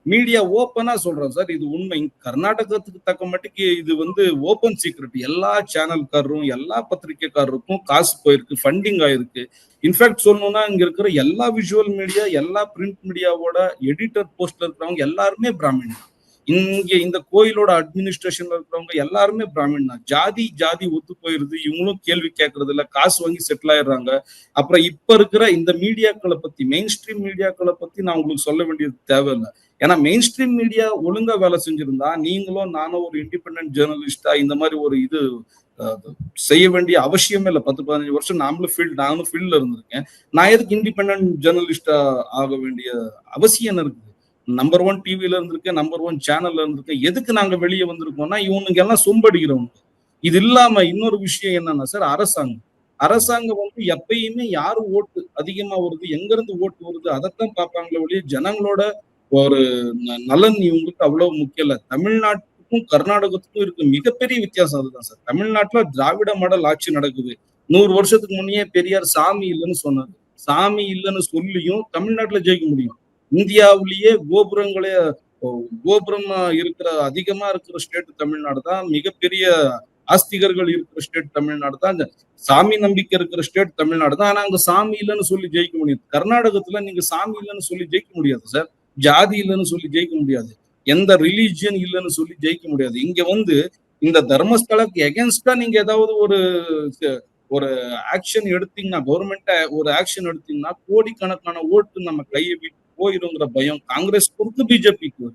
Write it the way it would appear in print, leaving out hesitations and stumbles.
Media ஓப்பனா சொல்றேன் sir, இது உண்மை. கர்நாடகத்துக்கு தக்க மட்டுக்கு இது ஓப்பன் சீக்ரெட். எல்லா சேனல்காரரும், எல்லா பத்திரிகைக்காரருக்கும் காசு போயிருக்கு, ஃபண்டிங் ஆயிருக்கு. இன்ஃபேக்ட் சொல்லணும்னா இங்க இருக்கிற எல்லா விஷுவல் மீடியா, எல்லா பிரிண்ட் மீடியாவோட எடிட்டர் போஸ்ட்ல இருக்கிறவங்க எல்லாருமே பிராமின். இங்க இந்த கோயிலோட அட்மினிஸ்ட்ரேஷன்ல இருக்கிறவங்க எல்லாருமே பிராமின் தான். ஜாதி ஒத்து போயிருது. இவங்களும் கேள்வி கேட்கறது இல்ல, காசு வாங்கி செட்டில் ஆயிடுறாங்க. அப்புறம் இப்ப இருக்கிற இந்த மீடியாக்களை பத்தி, மெயின் ஸ்ட்ரீம் மீடியாக்களை பத்தி நான் உங்களுக்கு சொல்ல வேண்டியது தேவையில்லை. ஏன்னா மெயின் ஸ்ட்ரீம் மீடியா ஒழுங்கா வேலை செஞ்சிருந்தா நீங்களும் நானும் ஒரு இண்டிபெண்டன்ட் ஜேர்னலிஸ்டா இந்த மாதிரி ஒரு இது செய்ய வேண்டிய அவசியமே இல்லை. 10-15 வருஷம் நானும் ஃபீல்ட்ல இருந்திருக்கேன். நான் எதுக்கு இண்டிபெண்டன்ட் ஜேர்னலிஸ்டா ஆக வேண்டிய அவசியம் என்ன இருக்குது? நம்பர் 1 டிவில இருந்திருக்கேன், நம்பர் 1 சேனல்ல இருந்திருக்கேன். எதுக்கு நாங்க வெளியே வந்திருக்கோம்னா இவனுங்க எல்லாம் சொம்படிக்கிறவங்க. இது இல்லாம இன்னொரு விஷயம் என்னன்னா சார், அரசாங்கம் எப்பயுமே யாரு ஓட்டு அதிகமா வருது, எங்க இருந்து ஓட்டு வருது, அதைத்தான் பார்ப்பாங்களே ஒழிய ஜனங்களோட ஒரு நலன் இவங்களுக்கு அவ்வளவு முக்கியம் இல்ல. தமிழ்நாட்டுக்கும் கர்நாடகத்துக்கும் இருக்க மிகப்பெரிய வித்தியாசம் அதுதான் சார். தமிழ்நாட்டுல திராவிட மாடல் ஆட்சி நடக்குது. 100 வருஷத்துக்கு முன்னே பெரியார் சாமி இல்லைன்னு சொன்னாரு. சாமி இல்லைன்னு சொல்லியும் தமிழ்நாட்டுல ஜெயிக்க முடியும். இந்தியாவிலேயே கோபுரமா அதிகமா இருக்கிற ஸ்டேட் தமிழ்நாடு தான். மிகப்பெரிய ஆஸ்திகர்கள் இருக்கிற ஸ்டேட் தமிழ்நாடு தான். சாமி நம்பிக்கை இருக்கிற ஸ்டேட் தமிழ்நாடு தான். ஆனா அங்க சாமி இல்லைன்னு சொல்லி ஜெயிக்க முடியும். கர்நாடகத்துல நீங்க சாமி இல்லைன்னு சொல்லி ஜெயிக்க முடியாது சார். ஜாதி இல்லைன்னு சொல்லி ஜெயிக்க முடியாது. எந்த ரிலீஜியன் இல்லைன்னு சொல்லி ஜெயிக்க முடியாது. இங்க இந்த தர்மஸ்தலக்கு எகென்ஸ்டா நீங்க ஏதாவது ஒரு ஆக்ஷன் எடுத்தீங்கன்னா, கவர்மெண்ட் ஒரு ஆக்ஷன் எடுத்தீங்கன்னா கோடிக்கணக்கான ஓட்டு நம்ம கையை விட்டு போயிருங்கிற பயம் காங்கிரஸ் பொறுத்து பிஜேபிக்கு.